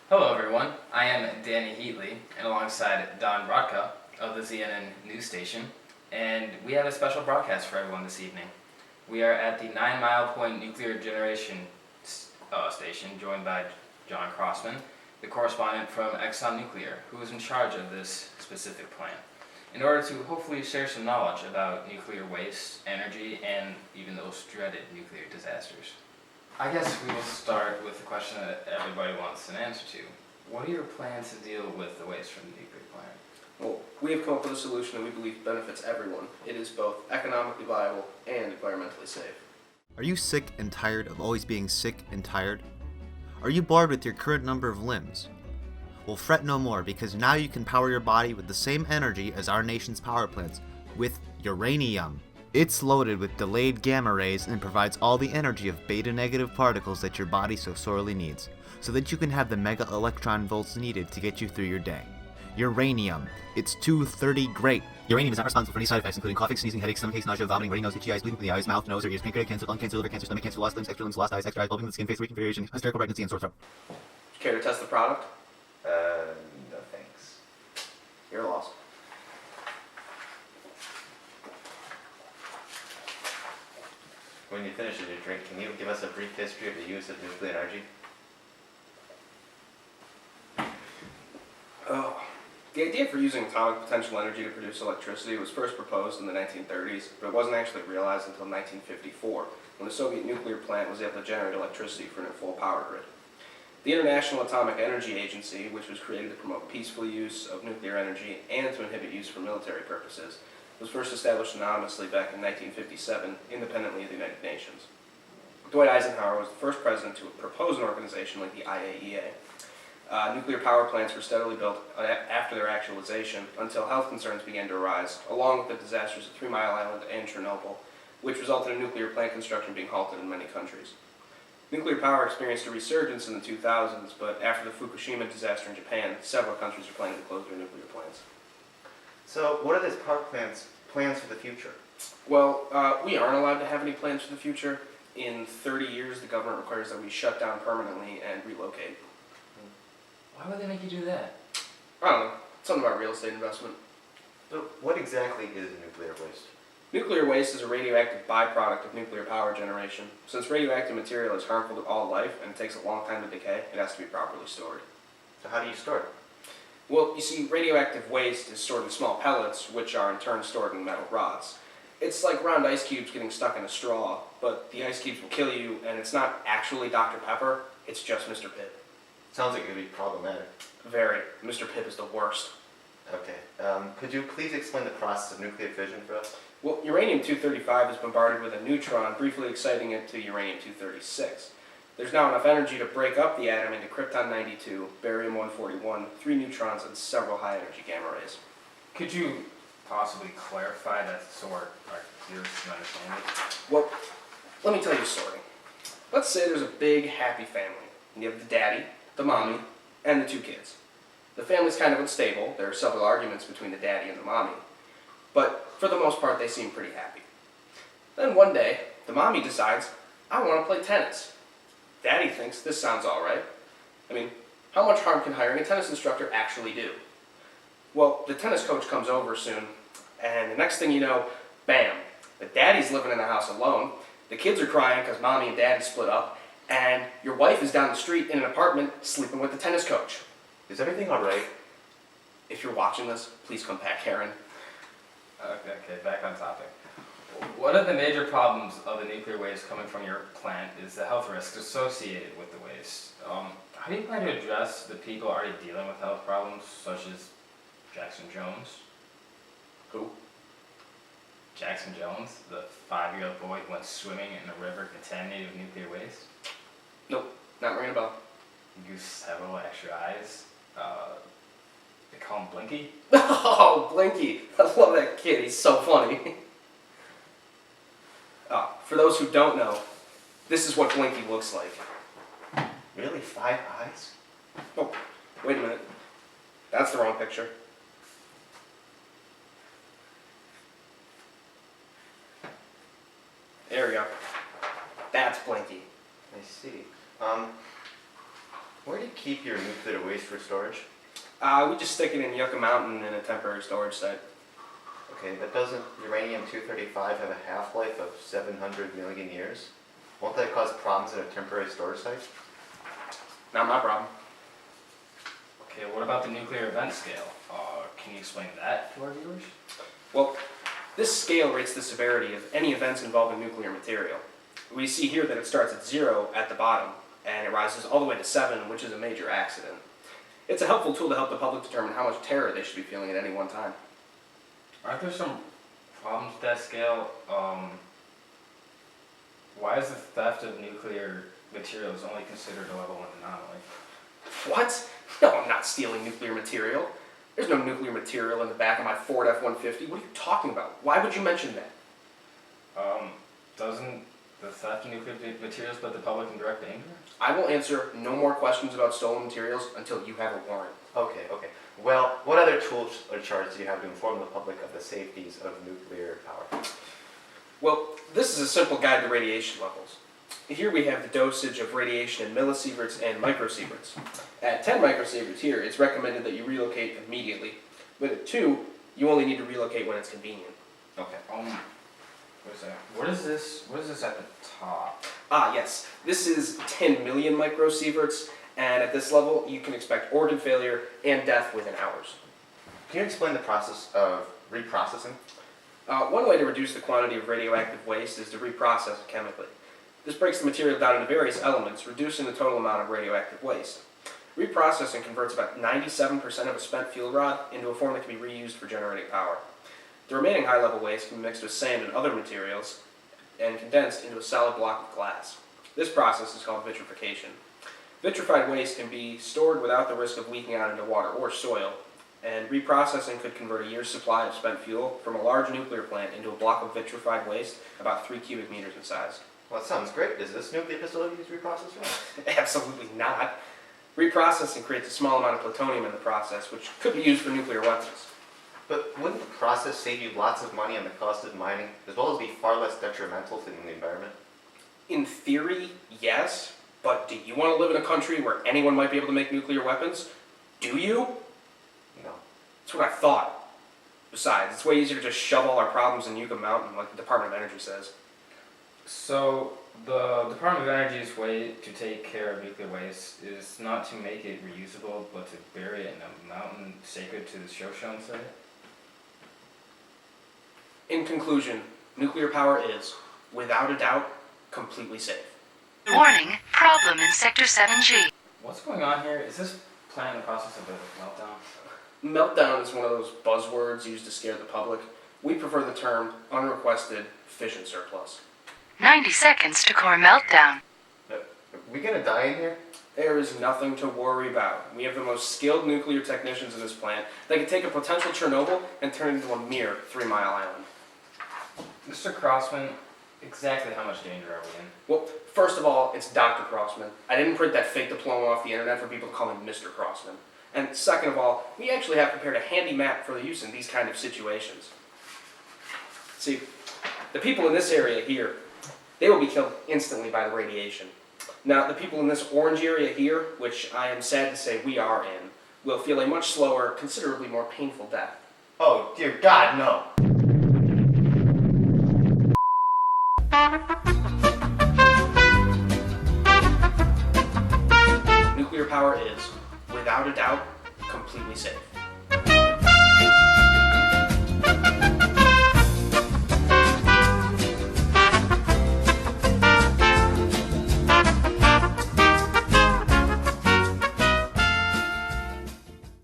Hello everyone, I am Danny Heatley, and alongside Don Brodka of the ZNN news station, and we have a special broadcast for everyone this evening. We are at the 9 Mile Point Nuclear Generation Station, joined by John Crossman, the correspondent from Exxon Nuclear, who is in charge of this specific plant, in order to hopefully share some knowledge about nuclear waste, energy, and even those dreaded nuclear disasters. I guess we will start with the question that everybody wants an answer to. What are your plans to deal with the waste from the nuclear plant? Well, we have come up with a solution that we believe benefits everyone. It is both economically viable and environmentally safe. Are you sick and tired of always being sick and tired? Are you bored with your current number of limbs? Well, fret no more, because now you can power your body with the same energy as our nation's power plants, with uranium. It's loaded with delayed gamma rays and provides all the energy of beta-negative particles that your body so sorely needs, so that you can have the mega electron volts needed to get you through your day. Uranium. It's 230 great. Uranium is not responsible for any side effects, including coughing, sneezing, headaches, stomachache, nausea, vomiting, runny nose, itchy eyes, bleeding from the eyes, mouth, nose, or ears, pancreatic cancer, lung cancer, liver cancer, stomach cancer, lost limbs, lost eyes, bulging of the skin, face reconfiguration, hysterical pregnancy, and sore throat. Care to test the product? No thanks. You're lost. When you finish with your drink, can you give us a brief history of the use of nuclear energy? The idea for using atomic potential energy to produce electricity was first proposed in the 1930s, but it wasn't actually realized until 1954, when the Soviet nuclear plant was able to generate electricity for a full power grid. The International Atomic Energy Agency, which was created to promote peaceful use of nuclear energy and to inhibit use for military purposes, was first established anonymously back in 1957, independently of the United Nations. Dwight Eisenhower was the first president to propose an organization like the IAEA. Nuclear power plants were steadily built after their actualization until health concerns began to arise, along with the disasters at 3 Mile Island and Chernobyl, which resulted in nuclear plant construction being halted in many countries. Nuclear power experienced a resurgence in the 2000s, but after the Fukushima disaster in Japan, several countries are planning to close their nuclear plants. So, what are these power plants' plans for the future? Well, we aren't allowed to have any plans for the future. In 30 years, the government requires that we shut down permanently and relocate. Why would they make you do that? I don't know, something about real estate investment. So, what exactly is nuclear waste? Nuclear waste is a radioactive byproduct of nuclear power generation. Since radioactive material is harmful to all life and it takes a long time to decay, it has to be properly stored. So, how do you store it? Well, you see, radioactive waste is stored in small pellets, which are in turn stored in metal rods. It's like round ice cubes getting stuck in a straw, but the ice cubes will kill you, and it's not actually Dr. Pepper, it's just Mr. Pibb. Sounds like it could be problematic. Very. Mr. Pibb is the worst. Okay. Could you please explain the process of nuclear fission for us? Well, uranium-235 is bombarded with a neutron, briefly exciting it to uranium-236. There's now enough energy to break up the atom into krypton-92, barium-141, 3 neutrons, and several high-energy gamma rays. Could you possibly clarify that so our viewers can understand it? Well, let me tell you a story. Let's say there's a big, happy family. And you have the daddy, the mommy, and the 2 kids. The family's kind of unstable. There are several arguments between the daddy and the mommy. But for the most part, they seem pretty happy. Then one day, the mommy decides, I want to play tennis. Daddy thinks this sounds alright. I mean, how much harm can hiring a tennis instructor actually do? Well, the tennis coach comes over soon, and the next thing you know, bam, the daddy's living in the house alone, the kids are crying because mommy and daddy split up, and your wife is down the street in an apartment sleeping with the tennis coach. Is everything alright? If you're watching this, please come back, Karen. Okay, back on topic. One of the major problems of the nuclear waste coming from your plant is the health risks associated with the waste. How do you plan to address the people already dealing with health problems, such as Jackson Jones? Who? Jackson Jones, the 5-year-old boy who went swimming in a river contaminated with nuclear waste? Nope, not ringing a bell. He grew several extra eyes. They call him Blinky. Oh, Blinky. I love that kid. He's so funny. For those who don't know, this is what Blinky looks like. Really? 5 eyes? Oh, wait a minute. That's the wrong picture. There we go. That's Blinky. I see. Where did keep your nuclear waste for storage? We just stick it in Yucca Mountain in a temporary storage site. Okay, but doesn't uranium-235 have a half-life of 700 million years? Won't that cause problems in a temporary storage site? Not my problem. Okay, what about the nuclear event scale? Can you explain that to our viewers? Well, this scale rates the severity of any events involving nuclear material. We see here that it starts at 0 at the bottom, and it rises all the way to 7, which is a major accident. It's a helpful tool to help the public determine how much terror they should be feeling at any one time. Aren't there some problems with that scale? Why is the theft of nuclear materials only considered a level 1 anomaly? What? No, I'm not stealing nuclear material. There's no nuclear material in the back of my Ford F-150. What are you talking about? Why would you mention that? Doesn't the theft of nuclear materials put the public in direct danger? I will answer no more questions about stolen materials until you have a warrant. Okay. Well, what other tools or charts do you have to inform the public of the safeties of nuclear power? Well, this is a simple guide to radiation levels. Here we have the dosage of radiation in millisieverts and microsieverts. At 10 microsieverts here, it's recommended that you relocate immediately. But at 2, you only need to relocate when it's convenient. Okay. What is that? What is this at the top? Ah, yes. This is 10 million microsieverts, and at this level, you can expect organ failure and death within hours. Can you explain the process of reprocessing? One way to reduce the quantity of radioactive waste is to reprocess it chemically. This breaks the material down into various elements, reducing the total amount of radioactive waste. Reprocessing converts about 97% of a spent fuel rod into a form that can be reused for generating power. The remaining high-level waste can be mixed with sand and other materials and condensed into a solid block of glass. This process is called vitrification. Vitrified waste can be stored without the risk of leaking out into water or soil, and reprocessing could convert a year's supply of spent fuel from a large nuclear plant into a block of vitrified waste about 3 cubic meters in size. Well, that sounds great. Does this nuclear facility use reprocessing? Absolutely not. Reprocessing creates a small amount of plutonium in the process, which could be used for nuclear weapons. But wouldn't the process save you lots of money on the cost of mining, as well as be far less detrimental to the environment? In theory, yes, but do you want to live in a country where anyone might be able to make nuclear weapons? Do you? No. That's what I thought. Besides, it's way easier to just shove all our problems in Yucca Mountain, like the Department of Energy says. So, the Department of Energy's way to take care of nuclear waste is not to make it reusable, but to bury it in a mountain sacred to the Shoshone site? In conclusion, nuclear power is, without a doubt, completely safe. Warning, problem in Sector 7G. What's going on here? Is this plant in the process of a meltdown? Meltdown is one of those buzzwords used to scare the public. We prefer the term unrequested fission surplus. 90 seconds to core meltdown. Are we gonna die in here? There is nothing to worry about. We have the most skilled nuclear technicians in this plant. They can take a potential Chernobyl and turn it into a mere 3 Mile Island. Mr. Crossman, exactly how much danger are we in? Well, first of all, it's Dr. Crossman. I didn't print that fake diploma off the internet for people to call him Mr. Crossman. And second of all, we actually have prepared a handy map for the use in these kind of situations. See, the people in this area here, they will be killed instantly by the radiation. Now, the people in this orange area here, which I am sad to say we are in, will feel a much slower, considerably more painful death. Oh, dear God, no. Nuclear power is, without a doubt, completely safe.